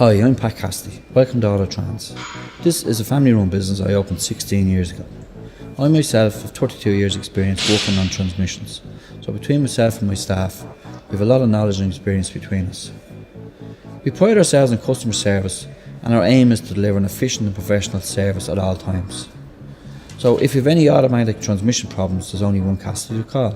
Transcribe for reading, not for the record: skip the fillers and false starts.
Hi, I'm Pat Cassidy. Welcome to Autotranz. This is a family-run business I opened 16 years ago. I myself have 32 years experience working on transmissions, so between myself and my staff, we have a lot of knowledge and experience between us. We pride ourselves on customer service, and our aim is to deliver an efficient and professional service at all times. So if you have any automatic transmission problems, there's only one Cassidy to call.